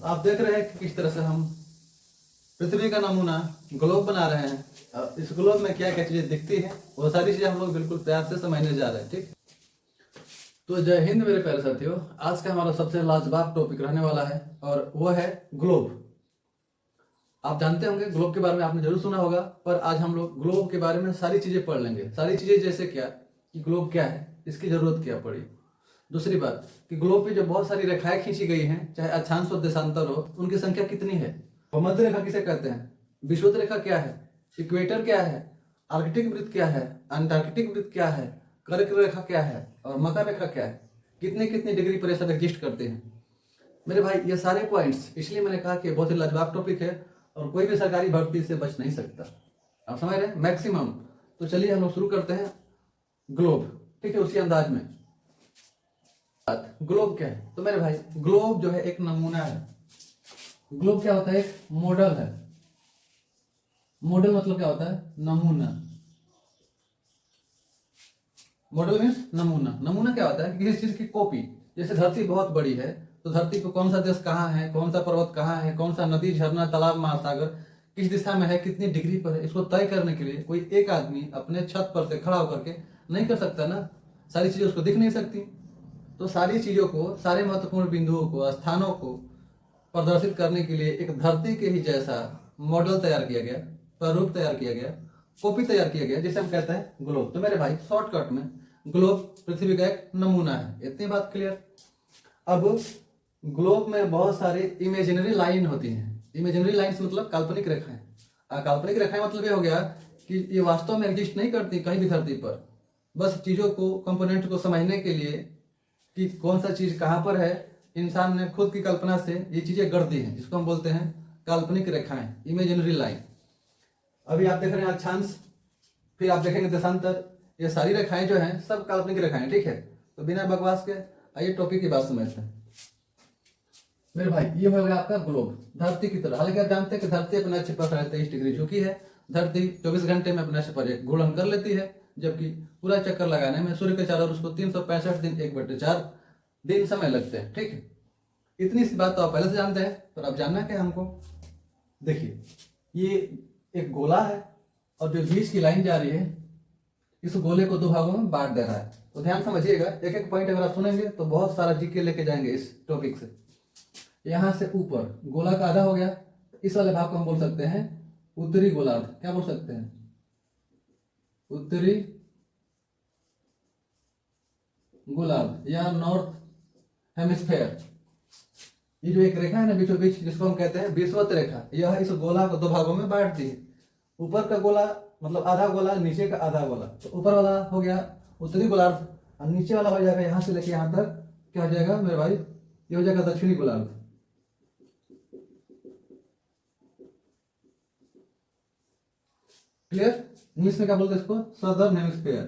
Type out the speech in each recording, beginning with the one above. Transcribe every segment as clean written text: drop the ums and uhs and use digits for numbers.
आप देख रहे हैं कि किस तरह से हम पृथ्वी का नमूना ग्लोब बना रहे हैं। इस ग्लोब में क्या क्या चीजें दिखती हैं वो सारी चीजें हम लोग बिल्कुल प्यार से समझने जा रहे हैं। ठीक, तो जय हिंद मेरे प्यारे साथियों। आज का हमारा सबसे लाजवाब टॉपिक रहने वाला है और वो है ग्लोब। आप जानते होंगे ग्लोब के बारे में आपने जरूर सुना होगा, पर आज हम लोग ग्लोब के बारे में सारी चीजें पढ़ लेंगे। सारी चीजें जैसे क्या कि ग्लोब क्या है, इसकी जरूरत क्या पड़ी। दूसरी बात कि ग्लोब पे जो बहुत सारी रेखाएं खींची गई हैं, चाहे अक्षांश हो देशांतर हो, उनकी संख्या कितनी है। भूमध्य रेखा किसे कहते हैं, विषुवत रेखा क्या है, इक्वेटर क्या है, आर्कटिक वृत्त क्या है, अंटार्कटिक वृत्त क्या है, कर्क रेखा क्या है और मकर रेखा क्या है, कितने कितने डिग्री पर ये सब एग्जिस्ट करते हैं। मेरे भाई ये सारे पॉइंट्स, इसलिए मैंने कहा कि बहुत ही लाजवाब टॉपिक है और कोई भी सरकारी भर्ती से बच नहीं सकता। आप समझ रहे हैं मैक्सिमम। तो चलिए हम लोग शुरू करते हैं ग्लोब। ठीक है, उसी अंदाज में। ग्लोब क्या है, तो मेरे भाई ग्लोब जो है एक नमूना है। ग्लोब क्या होता है, एक मॉडल है। मॉडल मतलब क्या होता है, नमूना। मॉडल मीन्स नमूना। नमूना क्या होता है, किसी चीज की कॉपी। जैसे धरती बहुत बड़ी है तो धरती पे कौन सा देश कहाँ है, कौन सा पर्वत कहाँ है, कौन सा नदी, झरना, तालाब, महासागर किस दिशा में है, कितनी डिग्री पर है, इसको तय करने के लिए कोई एक आदमी अपने छत पर से खड़ा होकर के नहीं कर सकता ना। सारी चीजें उसको दिख नहीं सकती। तो सारी चीजों को, सारे महत्वपूर्ण बिंदुओं को, स्थानों को प्रदर्शित करने के लिए एक धरती के ही जैसा मॉडल तैयार किया गया, प्रारूप तैयार किया गया, कॉपी तैयार किया गया, जिसे हम कहते हैं ग्लोब। तो मेरे भाई शॉर्टकट में ग्लोब पृथ्वी का एक नमूना है। इतनी बात क्लियर। अब ग्लोब में बहुत सारे इमेजिनरी लाइन होती हैं। इमेजिनरी लाइन्स मतलब काल्पनिक रेखाएं। काल्पनिक रेखाएं मतलब ये हो गया कि ये वास्तव में एग्जिस्ट नहीं करती कहीं भी धरती पर। बस चीजों को, कंपोनेंट को समझने के लिए कि कौन सा चीज कहाँ पर है, इंसान ने खुद की कल्पना से ये चीजें गढ़ दी हैं, जिसको हम बोलते हैं काल्पनिक रेखाएं, इमेजिनरी लाइन। अभी आप देख रहे हैं अक्षांश, फिर आप देखेंगे देशांतर। ये सारी रेखाएं जो हैं सब काल्पनिक रेखाएं। ठीक है, तो बिना बकवास के आइए टॉपिक की बात समझते हैं। मेरे भाई ये हो गया आपका ग्लोब, धरती की तरह। हालांकि आप जानते हैं कि धरती अपने अक्ष पर 23 डिग्री झुकी है। धरती 24 घंटे में अपने अक्ष पर एक घूर्णन कर लेती है, जबकि पूरा चक्कर लगाने में सूर्य के चारों ओर उसको 365 दिन 1/4 दिन समय लगते हैं। ठीक है, इतनी सी बात तो आप पहले से जानते हैं, पर अब जानना क्या हमको। देखिए ये एक गोला है और जो बीच की लाइन जा रही है, इस गोले को दो भागों में बांट दे रहा है। तो ध्यान समझिएगा, एक एक पॉइंट अगर आप सुनेंगे तो बहुत सारा जीके लेके जाएंगे इस टॉपिक से। यहां से ऊपर गोला का आधा हो गया, इस वाले भाग को हम बोल सकते हैं उत्तरी गोलार्ध। क्या बोल सकते हैं, उत्तरी गोलार्ध या नॉर्थ हेमिस्फेयर। ये जो एक रेखा है ना बीचों बीच, जिसको हम कहते हैं विषुवत रेखा, यह इस गोला को दो भागों में बांट दी है। ऊपर का गोला मतलब आधा गोला, नीचे का आधा गोला। तो ऊपर वाला हो गया उत्तरी गोलार्ध और नीचे वाला हो जाएगा यहां से लेके यहां तक, क्या हो जाएगा मेरे भाई, ये हो जाएगा दक्षिणी गोलार्ध। क्लियर। इंग्लिश में क्या बोलते हैं इसको, सदर्न हेमिस्फीयर।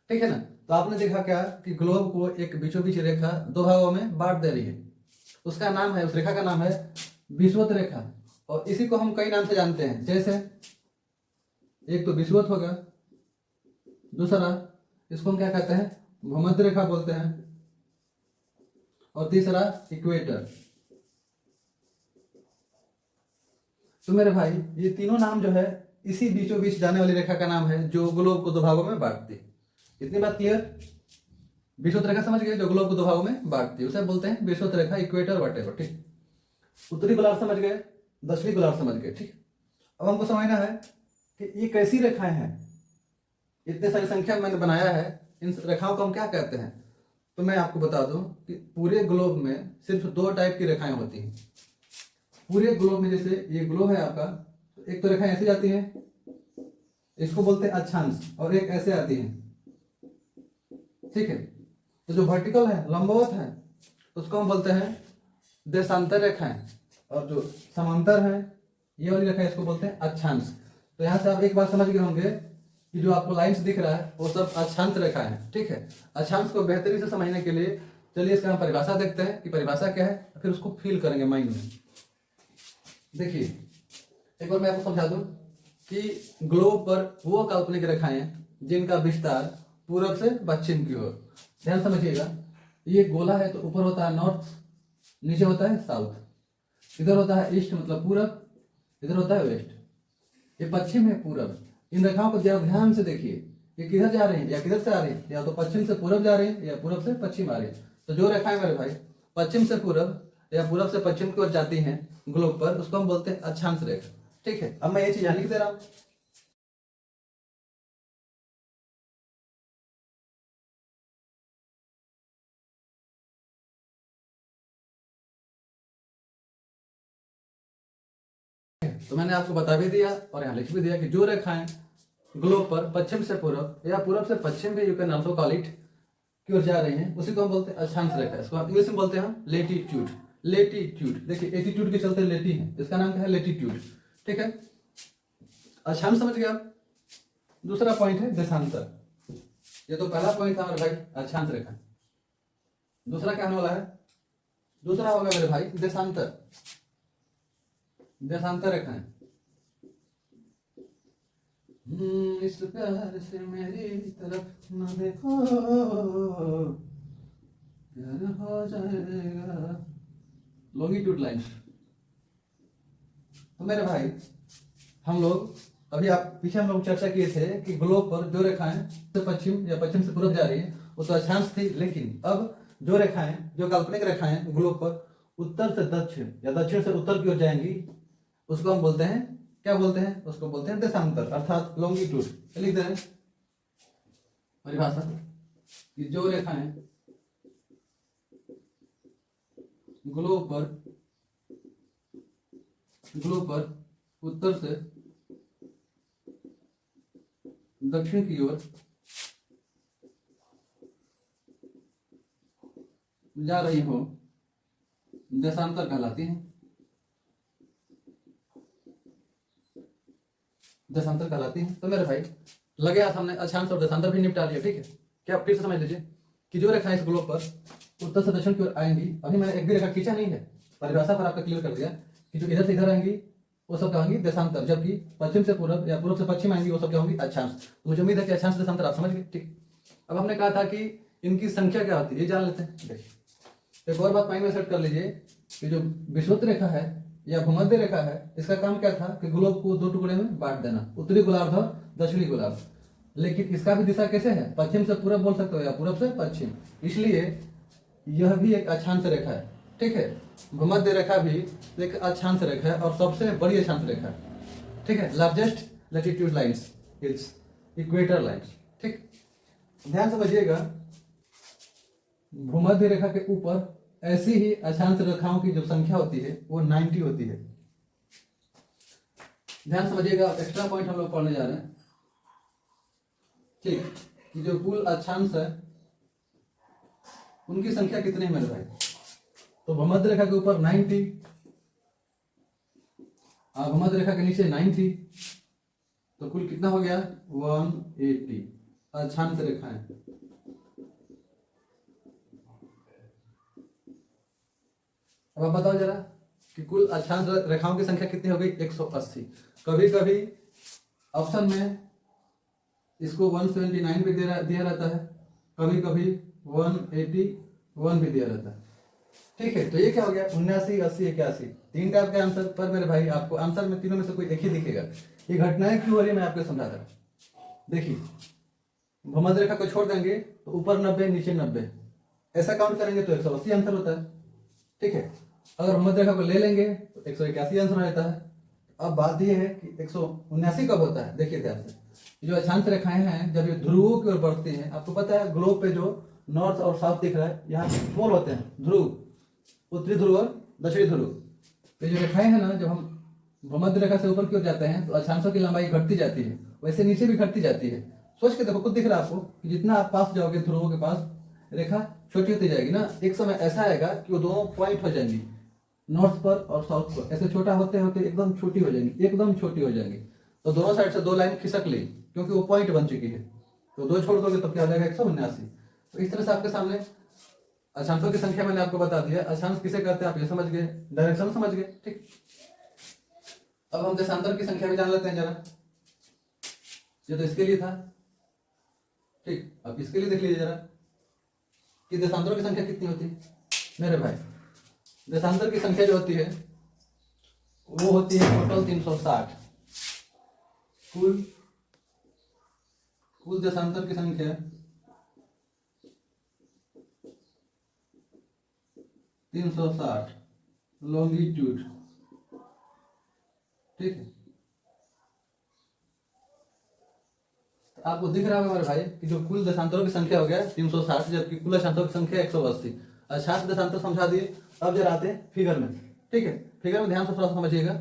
ठीक है ना। तो आपने देखा क्या कि ग्लोब को एक बीचों बीच रेखा दो भागों में बांट दे रही है। उसका नाम है, उस रेखा का नाम है विषुवत रेखा। और इसी को हम कई नाम से जानते हैं, जैसे एक तो विषुवत होगा, दूसरा इसको हम क्या कहते हैं, भूमध्य रेखा बोलते हैं, और तीसरा इक्वेटर। तो मेरे भाई ये तीनों नाम जो है इसी बीचों बीच जाने वाली रेखा का नाम है, जो ग्लोब को दो भागों में बांटती है। इतनी बात क्लियर। विषुवत रेखा समझ गए, जो ग्लोब को दो भागों में बांटती है, उसे बोलते हैं विषुवत रेखा, इक्वेटर, वटेवर। ठीक, उत्तरी गोलार्ध समझ गए, दक्षिणी गोलार्ध समझ गए। ठीक, अब हमको समझना है कि ये कैसी रेखाएं हैं। इतने सारी संख्या मैंने बनाया है, इन रेखाओं को हम क्या कहते हैं। तो मैं आपको बता दूं कि पूरे ग्लोब में सिर्फ दो टाइप की रेखाएं होती हैं। पूरे ग्लोब में, जैसे ये ग्लोब है आपका, तो एक तो रेखा ऐसे जाती है, इसको बोलते हैं अक्षांश, और एक ऐसे आती है। ठीक है, तो जो वर्टिकल है, लंबवत है, उसको हम बोलते हैं देशांतर रेखाएं, और जो समांतर है ये वाली रेखा, इसको बोलते हैं अक्षांश। तो यहां से आप एक बात समझ गए होंगे कि जो आपको लाइंस दिख रहा है वो सब अक्षांश रेखा है। ठीक है, अक्षांश को बेहतरी से समझने के लिए चलिए इसका हम परिभाषा देखते हैं कि परिभाषा क्या है, फिर उसको फील करेंगे माइंड में। देखिए एक बार मैं आपको समझा दूं कि ग्लोब पर वो काल्पनिक रेखाएं जिनका विस्तार पूरब से पश्चिम की ओर। ध्यान समझिएगा, ये गोला है तो ऊपर होता है नॉर्थ, नीचे होता है साउथ, इधर होता है ईस्ट मतलब पूरब, इधर होता है वेस्ट, ये पश्चिम है पूरब। इन रेखाओं को जरा ध्यान से देखिए, ये किधर जा रहे हैं या किधर से आ रहे हैं, या तो पश्चिम से पूरब जा रहे हैं या पूरब से पश्चिम आ रहे हैं। तो जो रेखाएं मेरे भाई पश्चिम से पूरब या पूरब से पश्चिम की ओर जाती हैं ग्लोब पर, उसको हम बोलते हैं अक्षांश रेखा। ठीक है, अब मैं ये चीज यहाँ लिख दे रहा हूँ। तो मैंने आपको बता भी दिया और यहाँ लिख भी दिया कि जो रेखाएं ग्लोब पर पश्चिम से पूरब या पूरब से पश्चिम भी, you can also call it, की ओर जा रही हैं, उसी को हम बोलते हैं अक्षांश रेखा। इसको इंग्लिश में बोलते हैं हम लेटीट्यूड। लेटीट्यूड देखिए, एटीट्यूड के चलते लेटी है, इसका नाम क्या है, लेटीट्यूड। ठीक है, अक्षांश समझ गया। दूसरा पॉइंट है देशांतर। ये तो पहला पॉइंट था मेरे भाई, अक्षांश रेखा। दूसरा क्या होने वाला है, दूसरा होगा मेरे भाई देशांतर। देशांतर रेखाएं, इस प्यार से मेरी तरफ न देखो, प्यार हो जाएगा। Longitude lines. तो मेरे भाई हम लोग अभी आप पीछे हम लोग चर्चा किए थे कि ग्लोब पर जो रेखाएं से पश्चिम या पश्चिम से पूरब जा रही हैं वो तो अक्षांश थी, लेकिन अब जो रेखाएं, जो काल्पनिक रेखाएं ग्लोब पर उत्तर से दक्षिण या दक्षिण से उत्तर की ओर जाएंगी, उसको हम बोलते हैं, क्या बोलते हैं, उसको बोलते हैं देशांतर अर्थात लॉन्गिट्यूड। लिख दे रहे हैं परिभाषा कि जो रेखाएं ग्लोब पर उत्तर से दक्षिण की ओर जा रही हो देशांतर कहलाती हैं। देशांतर कहलाती हैं। तो मेरे भाई लगे हाथ हमने अक्षांश और देशांतर भी निपटा लिया। ठीक है, क्या फिर से समझ लीजिए कि जो रेखाएं इस ग्लोब पर उत्तर से दक्षिण की ओर आएंगी, अभी मैंने एक भी रेखा खींचा नहीं है, परिभाषा पर आपका क्लियर कर दिया कि जो इधर से इधर आएंगी वो सब क्या होंगी देशांतर, जबकि पश्चिम से पूरब या पूरब से पश्चिम आएंगी वो सब क्या होंगी अक्षांश। तो मुझे उम्मीद है कि अक्षांश देशांतर आप समझ गए। ठीक, अब हमने कहा था कि इनकी संख्या क्या होती है ये जान लेते हैं। देखिए एक और बात माइंड में सेट कर लीजिए कि जो विषुवत रेखा है या भूमध्य रेखा है, इसका काम क्या था कि ग्लोब को दो टुकड़े में बांट देना, उत्तरी गोलार्ध और दक्षिणी गोलार्ध। लेकिन इसका भी दिशा कैसे है, पश्चिम से पूरब बोल सकते हो या पूरब से पश्चिम, इसलिए यह भी एक अक्षांश रेखा है। ठीक है, भूमध्य रेखा भी एक अक्षांश रेखा है और सबसे बड़ी अक्षांश रेखा है। ठीक है, largest latitude lines is equator lines. ठीक, ध्यान समझिएगा, भूमध्य रेखा के ऊपर ऐसी ही अक्षांश रेखाओं की जो संख्या होती है वो 90 होती है। ध्यान समझिएगा, एक्स्ट्रा पॉइंट हम लोग पढ़ने जा रहे हैं। ठीक, कि जो कुल अक्षांश है उनकी संख्या कितनी है मेरे भाई, तो भूमध्य रेखा के ऊपर 90, भूमध्य रेखा के नीचे 90, तो कुल कितना हो गया 180 अक्षांश रेखाएं। अब आप बताओ जरा कि कुल अक्षांश रेखाओं की संख्या कितनी हो गई 180। कभी कभी ऑप्शन में इसको 179 भी दिया रहता है, कभी कभी 181 भी दिया रहता है। ठीक है, तो ये क्या हो गया 79, 80, 81, तीन टाइप के आंसर। पर मेरे भाई आपको आंसर में तीनों में से कोई एक ही दिखेगा। ये घटनाएं क्यों हो रही है मैं आपको समझाता हूँ। देखिए, भूमध्य रेखा को छोड़ देंगे तो ऊपर 90 नीचे 90, ऐसा काउंट करेंगे तो 180 आंसर होता है। ठीक है, अगर भूमध्य रेखा को ले लेंगे तो 181 आंसर रहता है। अब बात यह है कि 179 कब होता है, देखिए ध्यान से, जो अक्षांश रेखाएं हैं जब ये ध्रुवों की ओर बढ़ती हैं, आपको पता है ग्लोब पे जो नॉर्थ और साउथ दिख रहा है, यहाँ पोल होते हैं, ध्रुव, उत्तरी ध्रुव और दक्षिणी ध्रुव। ये जो रेखाएं हैं ना, जब हम भूमध्य रेखा से ऊपर की ओर जाते हैं तो अक्षांशों की लंबाई घटती जाती है, वैसे नीचे भी घटती जाती है। सोच के देखो, खुद दिख रहा है आपको कि जितना आप पास जाओगे ध्रुवों के पास, रेखा छोटी होती जाएगी ना। एक समय ऐसा आएगा कि वो दोनों पॉइंट हो जाएंगी, नॉर्थ पर और साउथ पर, ऐसे छोटा होते होते एकदम छोटी हो जाएंगी, एकदम छोटी हो जाएंगी। तो दोनों साइड से दो लाइन खिसक ली क्योंकि वो पॉइंट बन चुकी है, तो दो छोड़ दोगे तो क्या हो जाएगा 179। तो इस तरह से आपके सामने अक्षांशों की संख्या मैंने आपको बता दिया। अक्षांश किसे कहते हैं आप ये समझ गए, डायरेक्शन समझ गए। ठीक, अब हम देशांतर की संख्या भी जान लेते हैं जरा। ये तो इसके लिए था। ठीक, अब इसके लिए देख लीजिए जरा, कि देशांतरों की संख्या कितनी होती है मेरे भाई? देशांतर की संख्या जो होती है वो होती है टोटल 360। कुल देशांतर की संख्या 360 लॉन्गिट्यूड, ठीक है। आपको दिख रहा होगा मेरे भाई कि जो कुल देशांतरों की संख्या हो गया 360, जबकि कुल देशांतरों की संख्या 180। 60 देशांतर समझा दिए। अब जरा आते हैं फिगर में, ठीक है। फिगर में ध्यान से थोड़ा समझिएगा।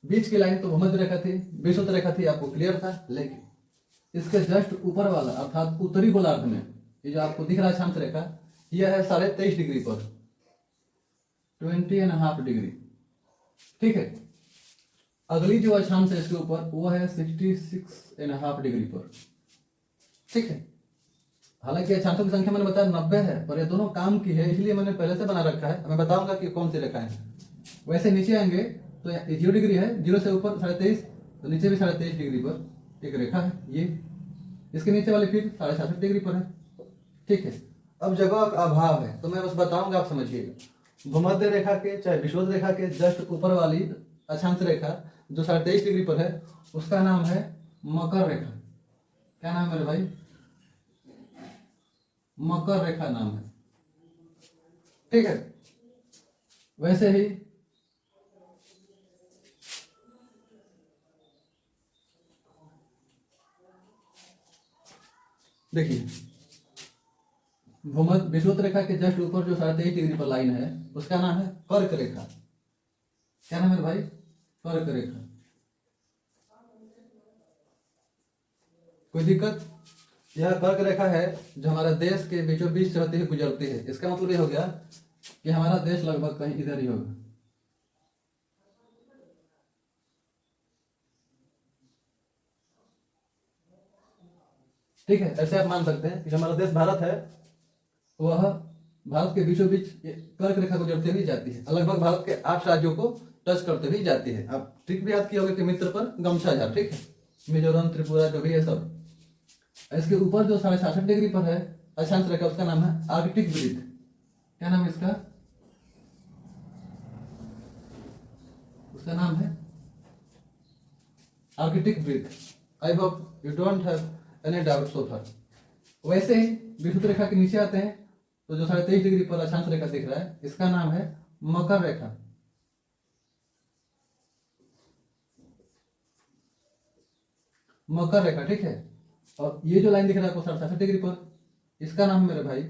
बीच की लाइन तो भूमध्य रेखा थी, विषुवत रेखा थी, आपको क्लियर था। लेकिन इसके जस्ट ऊपर वाला अर्थात उत्तरी गोलार्ध में ये जो आपको दिख रहा है अक्षांश रेखा, यह है 23.5 डिग्री पर, 20.5 डिग्री, ठीक है। अगली जो अक्षांश है इसके ऊपर वो है 66.5 डिग्री पर, ठीक है। हालांकि अक्षांशों की संख्या मैंने बताया 90 है, पर ये दोनों काम की है इसलिए मैंने पहले से बना रखा है। मैं बताऊंगा कि कौन सी रेखा है। वैसे नीचे आएंगे तो 0 डिग्री है, 0 से ऊपर 23.5, तो नीचे भी 23.5 डिग्री पर एक रेखा है ये। इसके नीचे वाले फिर 66 डिग्री पर है, ठीक है। अब जगह का अभाव है तो मैं बस बताऊंगा, आप समझिएगा। भूमध्य रेखा के चाहे विषुवत रेखा के जस्ट ऊपर वाली अक्षांश रेखा जो 23.5 डिग्री पर है उसका नाम है मकर रेखा। क्या नाम है मेरे भाई? मकर रेखा नाम है, ठीक है। वैसे ही देखिए, भूमध्य विषुवत रेखा के जस्ट ऊपर जो 23.5 डिग्री पर लाइन है उसका नाम है कर्क रेखा। क्या नाम है भाई? कर्क रेखा। कोई दिक्कत? यह कर्क रेखा है जो हमारे देश के बीचों बीच से होती हुई गुजरती है। इसका मतलब ये हो गया कि हमारा देश लगभग कहीं इधर ही होगा, ठीक है। ऐसे आप मान सकते हैं कि हमारा देश भारत है, वह भारत के बीचों बीच कर्क रेखा गुजरते हुए जाती है, लगभग भारत के 8 राज्यों को टच करते हुए जाती है। आप ठीक भी याद किया होगा कि मित्र पर गमछा झाड़, ठीक है। मिजोरम, त्रिपुरा जो भी है सब। इसके ऊपर जो 66.5 डिग्री पर है अक्षांश रेखा उसका नाम है आर्कटिक वृत्त। क्या नाम है इसका? उसका नाम है आर्कटिक वृत्त। I hope you don't have any doubt so far. वैसे ही विषुवत रेखा के नीचे आते हैं तो जो 23.5 डिग्री पर अक्षांश रेखा दिख रहा है इसका नाम है मकर रेखा। मकर रेखा, ठीक है। और ये जो लाइन दिख रहा है आपको 67 डिग्री पर, इसका नाम मेरे भाई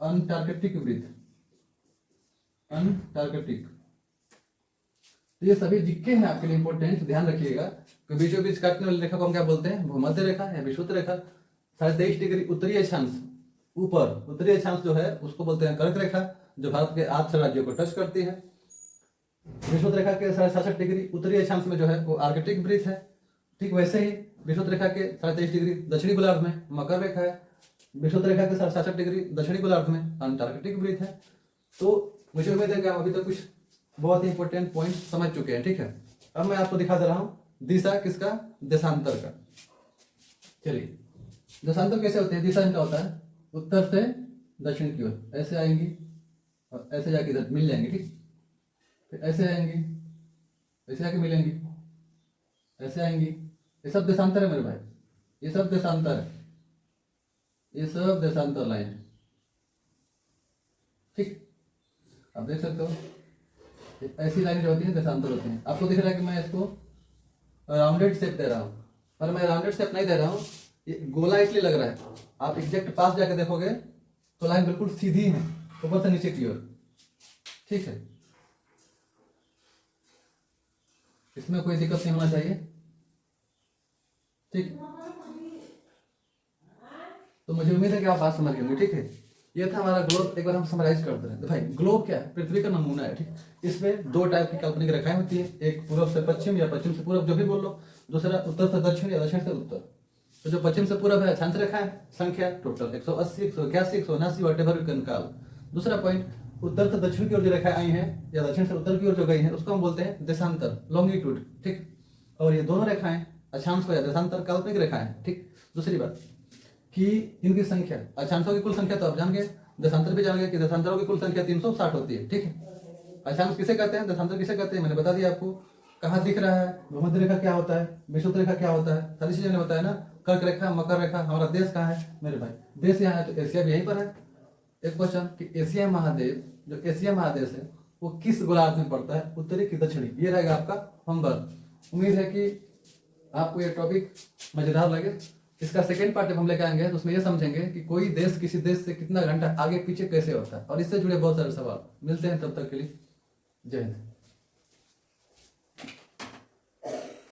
अंटार्कटिक वृत्त। अंटार्कटिक। तो ये सभी जिक्के हैं आपके लिए इंपॉर्टेंट, ध्यान रखिएगा। तो बीचों बीच काटने वाली रेखा को हम क्या बोलते हैं? भूमध्य रेखा या विषुवत रेखा। 23.5 डिग्री उत्तरी अक्षांश ऊपर, उत्तरी अक्षांश जो है उसको बोलते हैं कर्क रेखा, जो भारत के 8 राज्यों को टच करती है। विषुवत रेखा के 67 डिग्री उत्तरी अक्षांश में जो है वो आर्कटिक वृत्त है, ठीक। वैसे ही विषुवत रेखा के 23.5 डिग्री दक्षिणी गोलार्ध में मकर रेखा है। विषुवत रेखा के 67 डिग्री दक्षिणी गोलार्ध में अंटार्कटिक वृत्त है। तो मुझे उम्मीद है कि आप अभी तक कुछ बहुत ही इंपॉर्टेंट पॉइंट समझ चुके हैं, ठीक है। अब मैं आपको दिखा दे रहा हूं दिशा किसका? देशांतर का। चलिए, देशांतर कैसे होते हैं? दिशा इनका होता है उत्तर से दक्षिण की ओर, ऐसे आएंगी और ऐसे जाके इधर मिल जाएंगे, ठीक। फिर ऐसे आएंगी, ऐसे जाके मिलेंगी, ऐसे आएंगी। ये सब देशांतर है मेरे भाई, ये सब देशांतर है, ये सब देशांतर लाइन है, ठीक। आप देख सकते हो ऐसी लाइन जो होती है देशांतर होती है। आपको दिख रहा है कि मैं इसको राउंडेड शेप दे रहा हूँ, पर मैं राउंडेड शेप नहीं दे रहा हूँ, ये गोला इसलिए लग रहा है। आप एग्जैक्ट पास जाके देखोगे तो लाइन बिल्कुल सीधी है ऊपर से नीचे की ओर, ठीक है। इसमें कोई दिक्कत नहीं होना चाहिए, ठीक। तो मुझे उम्मीद है कि आप बात समझ गए, ठीक है। ये था हमारा ग्लोब। एक बार हम समराइज करते हैं। तो भाई ग्लोब क्या है? पृथ्वी का नमूना है, ठीक। इसमें 2 टाइप की काल्पनिक रेखाएं होती है, एक पूर्व से पश्चिम या पश्चिम से पूर्व, जो भी बोल लो। दूसरा उत्तर से दक्षिण या दक्षिण से उत्तर। तो जो पश्चिम से पूर्व है अक्षांश रेखा है, संख्या total 180, 181, 179, whatever you can call. दूसरा पॉइंट, उत्तर से दक्षिण की ओर जो रेखाएं आई हैं या दक्षिण से उत्तर की ओर जो गई हैं उसको हम बोलते हैं देशांतर, लॉन्गिट्यूड, ठीक। और ये दोनों रेखाएं अक्षांश को या देशांतर काल्पनिक रेखाएं, ठीक। दूसरी बात, कि इनकी संख्या, अक्षांशों की कुल संख्या तो आप जान गए, दशांतर भी जान गए कि दशांतरों की कुल संख्या 360 होती है, ठीक है। अक्षांश किसे कहते हैं, दशांतर किसे कहते हैं, मैंने बता दिया आपको। कहाँ दिख रहा है, भूमध्य रेखा क्या होता है, विषुवत रेखा क्या होता है, सारी चीजें मैंने बताया ना। कर्क रेखा, मकर रेखा, हमारा देश कहाँ है मेरे भाई, देश यहाँ है तो एशिया भी यहीं पर है। एक क्वेश्चन कि एशिया महादेव, जो एशिया महादेश है वो किस गोलार्ध में पड़ता है, उत्तरी की दक्षिणी, ये रहेगा आपका होमवर्क। उम्मीद है कि आपको ये टॉपिक मजेदार लगे। इसका सेकेंड पार्ट जब हम लेकर आएंगे तो उसमें ये समझेंगे कि कोई देश किसी देश से कितना घंटा आगे पीछे कैसे होता है, और इससे जुड़े बहुत सारे सवाल। मिलते हैं तब तक के लिए, जय हिंद।